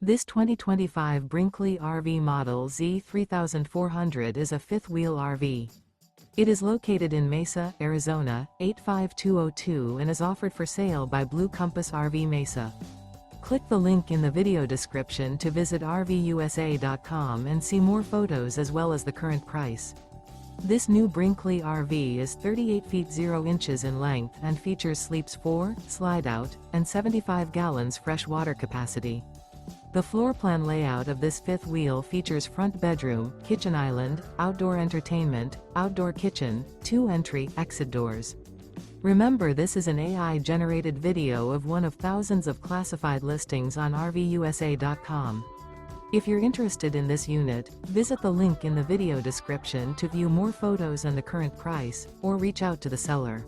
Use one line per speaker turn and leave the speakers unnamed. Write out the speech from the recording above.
This 2025 Brinkley RV Model Z 3400 is a fifth-wheel RV. It is located in Mesa, Arizona, 85202 and is offered for sale by Blue Compass RV Mesa. Click the link in the video description to visit RVUSA.com and see more photos as well as the current price. This new Brinkley RV is 38 feet 0 inches in length and features sleeps 4, slide-out, and 75 gallons fresh water capacity. The floor plan layout of this fifth wheel features front bedroom, kitchen island, outdoor entertainment, outdoor kitchen, 2 entry/exit doors. Remember, this is an AI-generated video of one of thousands of classified listings on RVUSA.com. If you're interested in this unit, visit the link in the video description to view more photos and the current price, or reach out to the seller.